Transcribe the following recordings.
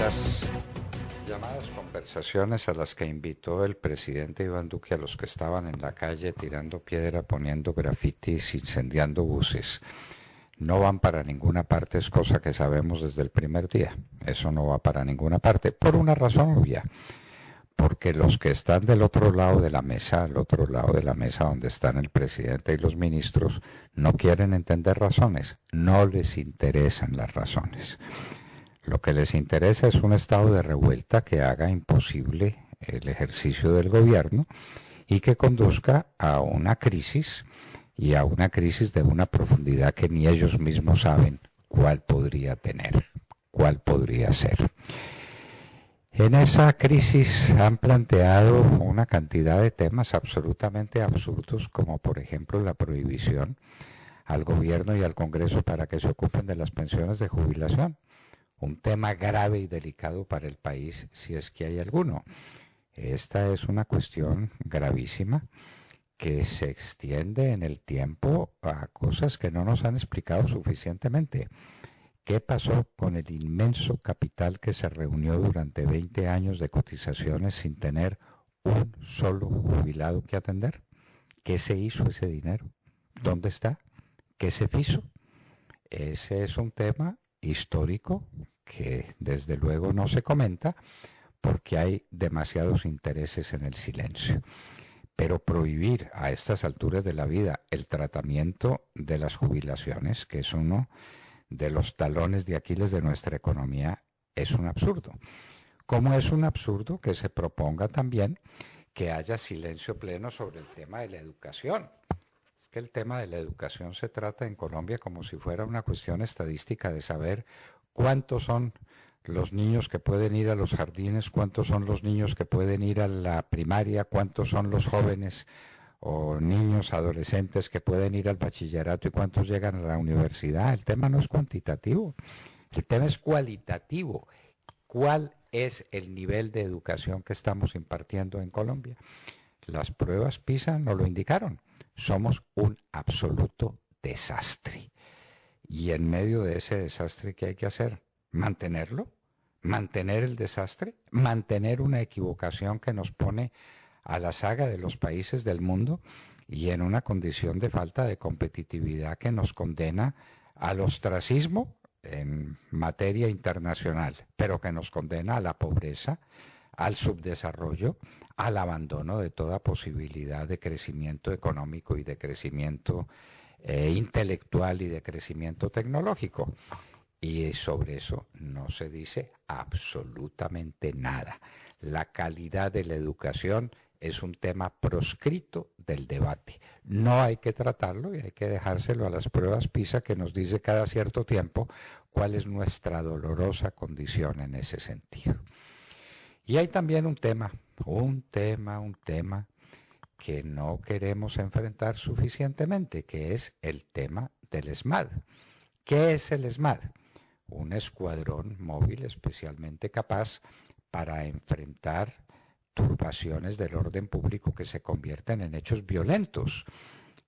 Las llamadas conversaciones a las que invitó el presidente Iván Duque a los que estaban en la calle tirando piedra, poniendo grafitis, incendiando buses, no van para ninguna parte, es cosa que sabemos desde el primer día. Eso no va para ninguna parte, por una razón obvia. Porque los que están del otro lado de la mesa, al otro lado de la mesa donde están el presidente y los ministros, no quieren entender razones, no les interesan las razones. Lo que les interesa es un estado de revuelta que haga imposible el ejercicio del gobierno y que conduzca a una crisis, y a una crisis de una profundidad que ni ellos mismos saben cuál podría tener, cuál podría ser. En esa crisis han planteado una cantidad de temas absolutamente absurdos, como por ejemplo la prohibición al gobierno y al Congreso para que se ocupen de las pensiones de jubilación. Un tema grave y delicado para el país, si es que hay alguno. Esta es una cuestión gravísima que se extiende en el tiempo a cosas que no nos han explicado suficientemente. ¿Qué pasó con el inmenso capital que se reunió durante 20 años de cotizaciones sin tener un solo jubilado que atender? ¿Qué se hizo ese dinero? ¿Dónde está? ¿Qué se hizo? Ese es un tema histórico que desde luego no se comenta porque hay demasiados intereses en el silencio. Pero prohibir a estas alturas de la vida el tratamiento de las jubilaciones, que es uno de los talones de Aquiles de nuestra economía, es un absurdo. Como es un absurdo que se proponga también que haya silencio pleno sobre el tema de la educación. Es que el tema de la educación se trata en Colombia como si fuera una cuestión estadística de saber cuántos son los niños que pueden ir a los jardines, cuántos son los niños que pueden ir a la primaria, cuántos son los jóvenes o niños, adolescentes que pueden ir al bachillerato y cuántos llegan a la universidad. El tema no es cuantitativo, el tema es cualitativo. ¿Cuál es el nivel de educación que estamos impartiendo en Colombia? Las pruebas PISA nos lo indicaron. Somos un absoluto desastre. Y en medio de ese desastre, ¿qué hay que hacer? ¿Mantenerlo? ¿Mantener el desastre? ¿Mantener una equivocación que nos pone a la saga de los países del mundo y en una condición de falta de competitividad que nos condena al ostracismo en materia internacional, pero que nos condena a la pobreza, al subdesarrollo, al abandono de toda posibilidad de crecimiento económico y de crecimiento intelectual y de crecimiento tecnológico? Y sobre eso no se dice absolutamente nada. La calidad de la educación es un tema proscrito del debate. No hay que tratarlo y hay que dejárselo a las pruebas PISA que nos dice cada cierto tiempo cuál es nuestra dolorosa condición en ese sentido. Y hay también un tema que no queremos enfrentar suficientemente, que es el tema del ESMAD. ¿Qué es el ESMAD? Un escuadrón móvil especialmente capaz para enfrentar turbaciones del orden público que se convierten en hechos violentos.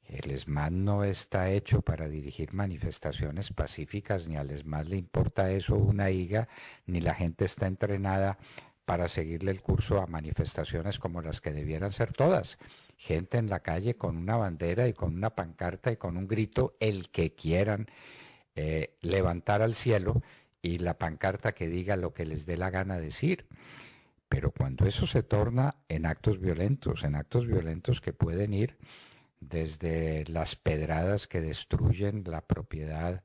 El ESMAD no está hecho para dirigir manifestaciones pacíficas, ni al ESMAD le importa eso una higa, ni la gente está entrenada para seguirle el curso a manifestaciones como las que debieran ser todas. Gente en la calle con una bandera y con una pancarta y con un grito, el que quieran, levantar al cielo, y la pancarta que diga lo que les dé la gana decir. Pero cuando eso se torna en actos violentos que pueden ir desde las pedradas que destruyen la propiedad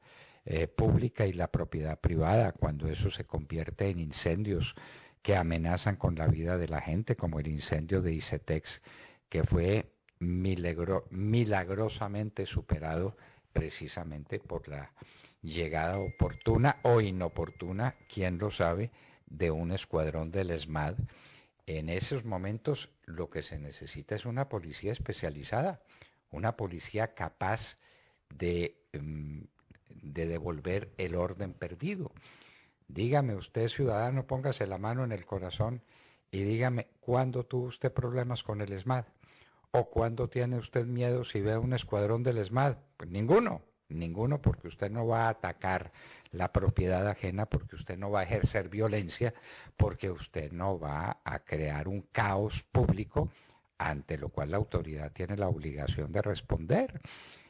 pública y la propiedad privada, cuando eso se convierte en incendios que amenazan con la vida de la gente, como el incendio de ICETEX, que fue milagrosamente superado precisamente por la llegada oportuna o inoportuna, quién lo sabe, de un escuadrón del ESMAD. En esos momentos lo que se necesita es una policía especializada, una policía capaz de devolver el orden perdido. Dígame usted, ciudadano, póngase la mano en el corazón y dígame, ¿cuándo tuvo usted problemas con el ESMAD? ¿O cuándo tiene usted miedo si ve un escuadrón del ESMAD? Pues ninguno. ninguno, porque usted no va a atacar la propiedad ajena, porque usted no va a ejercer violencia, porque usted no va a crear un caos público ante lo cual la autoridad tiene la obligación de responder.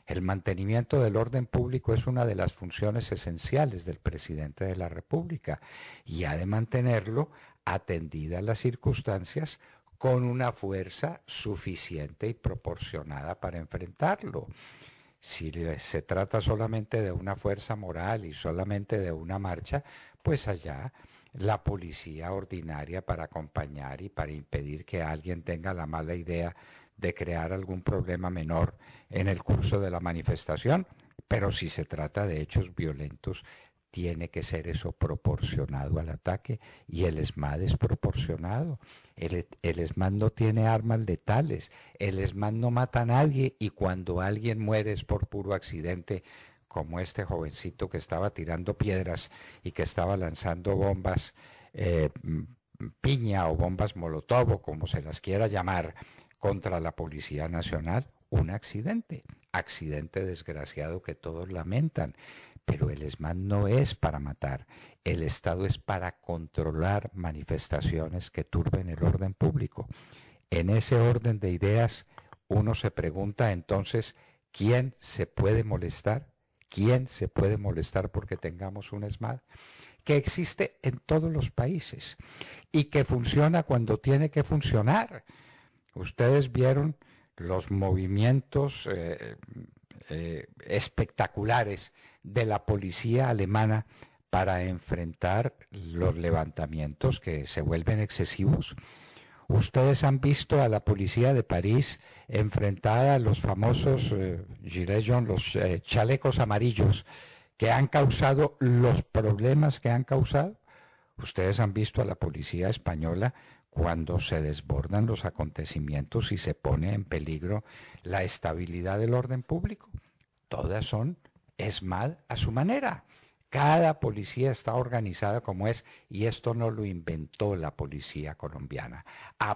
El mantenimiento del orden público es una de las funciones esenciales del presidente de la República y ha de mantenerlo atendidas las circunstancias con una fuerza suficiente y proporcionada para enfrentarlo. Si se trata solamente de una fuerza moral y solamente de una marcha, pues allá la policía ordinaria para acompañar y para impedir que alguien tenga la mala idea de crear algún problema menor en el curso de la manifestación. Pero si se trata de hechos violentos, tiene que ser eso proporcionado al ataque, y el ESMAD es proporcionado. El ESMAD no tiene armas letales, el ESMAD no mata a nadie, y cuando alguien muere es por puro accidente, como este jovencito que estaba tirando piedras y que estaba lanzando bombas piña o bombas molotov, o como se las quiera llamar, contra la Policía Nacional. Un accidente desgraciado que todos lamentan. Pero el ESMAD no es para matar, el Estado es para controlar manifestaciones que turben el orden público. En ese orden de ideas, uno se pregunta entonces, ¿quién se puede molestar? ¿Quién se puede molestar porque tengamos un ESMAD? Que existe en todos los países y que funciona cuando tiene que funcionar. Ustedes vieron los movimientos espectaculares de la policía alemana para enfrentar los levantamientos que se vuelven excesivos. Ustedes han visto a la policía de París enfrentada a los famosos gilets jaunes, los chalecos amarillos, que han causado los problemas que han causado. Ustedes han visto a la policía española cuando se desbordan los acontecimientos y se pone en peligro la estabilidad del orden público. Todas son ESMAD a su manera. Cada policía está organizada como es, y esto no lo inventó la policía colombiana.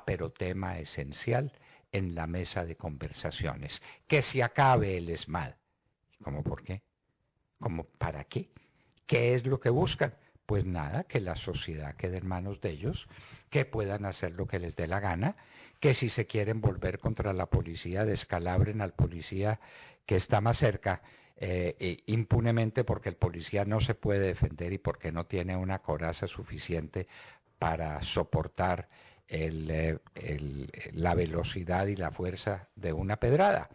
Pero tema esencial en la mesa de conversaciones, que se acabe el ESMAD. ¿Cómo por qué? ¿Cómo para qué? ¿Qué es lo que buscan? Pues nada, que la sociedad quede en manos de ellos, que puedan hacer lo que les dé la gana, que si se quieren volver contra la policía, descalabren al policía que está más cerca, impunemente, porque el policía no se puede defender y porque no tiene una coraza suficiente para soportar la velocidad y la fuerza de una pedrada.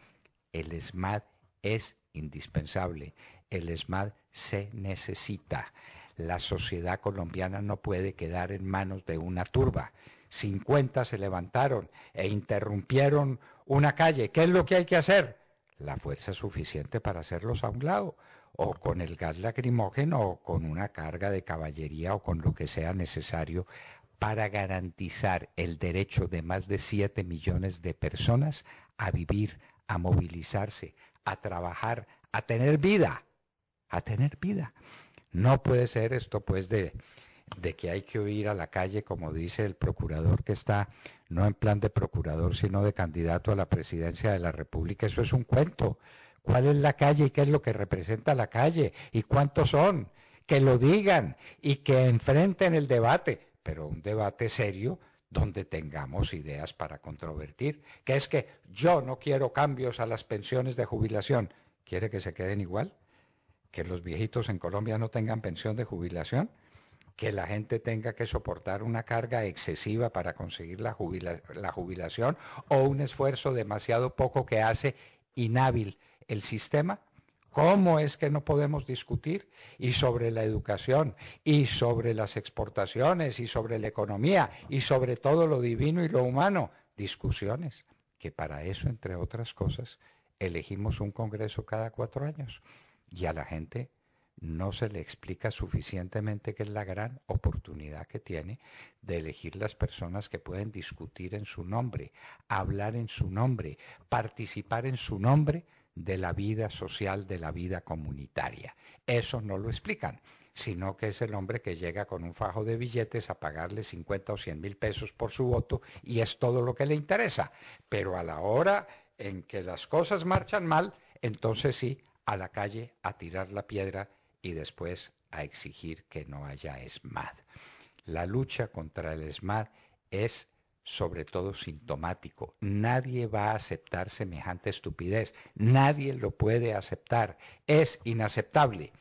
El ESMAD es indispensable, el ESMAD se necesita. La sociedad colombiana no puede quedar en manos de una turba. 50 se levantaron e interrumpieron una calle. ¿Qué es lo que hay que hacer? La fuerza suficiente para hacerlos a un lado, o con el gas lacrimógeno, o con una carga de caballería, o con lo que sea necesario para garantizar el derecho de más de 7 millones de personas a vivir, a movilizarse, a trabajar, a tener vida, a tener vida. No puede ser esto pues de que hay que huir a la calle, como dice el procurador que está no en plan de procurador, sino de candidato a la presidencia de la República. Eso es un cuento. ¿Cuál es la calle y qué es lo que representa la calle? ¿Y cuántos son? Que lo digan y que enfrenten el debate, pero un debate serio donde tengamos ideas para controvertir. Que es que yo no quiero cambios a las pensiones de jubilación. ¿Quiere que se queden igual? ¿Que los viejitos en Colombia no tengan pensión de jubilación? ¿Que la gente tenga que soportar una carga excesiva para conseguir la jubilación, o un esfuerzo demasiado poco que hace inhábil el sistema? ¿Cómo es que no podemos discutir? Y sobre la educación, y sobre las exportaciones, y sobre la economía, y sobre todo lo divino y lo humano. Discusiones, que para eso, entre otras cosas, elegimos un Congreso cada 4 años. Y a la gente no se le explica suficientemente que es la gran oportunidad que tiene de elegir las personas que pueden discutir en su nombre, hablar en su nombre, participar en su nombre de la vida social, de la vida comunitaria. Eso no lo explican, sino que es el hombre que llega con un fajo de billetes a pagarle 50 o 100 mil pesos por su voto, y es todo lo que le interesa. Pero a la hora en que las cosas marchan mal, entonces sí, a la calle a tirar la piedra y después a exigir que no haya ESMAD. La lucha contra el ESMAD es sobre todo sintomático. Nadie va a aceptar semejante estupidez. Nadie lo puede aceptar. Es inaceptable.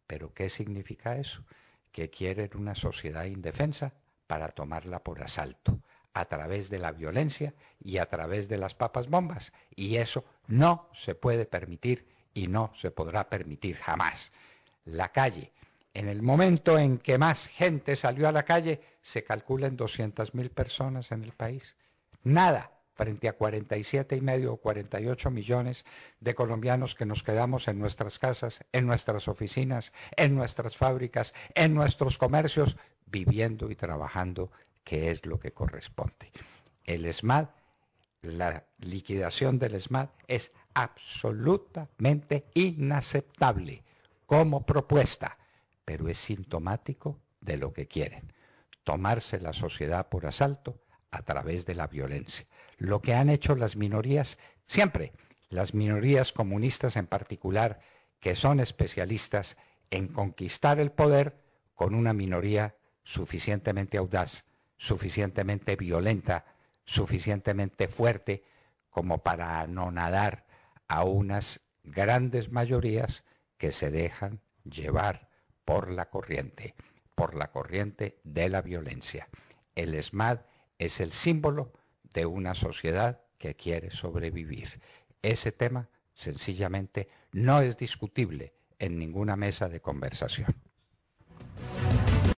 ¿Pero qué significa eso? Que quieren una sociedad indefensa para tomarla por asalto, a través de la violencia y a través de las papas bombas. Y eso no se puede permitir y no se podrá permitir jamás. La calle. En el momento en que más gente salió a la calle, se calcula en 200.000 personas en el país. Nada frente a 47,5 o 48 millones de colombianos que nos quedamos en nuestras casas, en nuestras oficinas, en nuestras fábricas, en nuestros comercios, viviendo y trabajando, que es lo que corresponde. El ESMAD, la liquidación del ESMAD es absolutamente inaceptable como propuesta, pero es sintomático de lo que quieren: tomarse la sociedad por asalto a través de la violencia. Lo que han hecho las minorías siempre, las minorías comunistas en particular, que son especialistas en conquistar el poder con una minoría suficientemente audaz, suficientemente violenta, suficientemente fuerte como para anonadar a unas grandes mayorías que se dejan llevar por la corriente de la violencia. El ESMAD es el símbolo de una sociedad que quiere sobrevivir. Ese tema sencillamente no es discutible en ninguna mesa de conversación.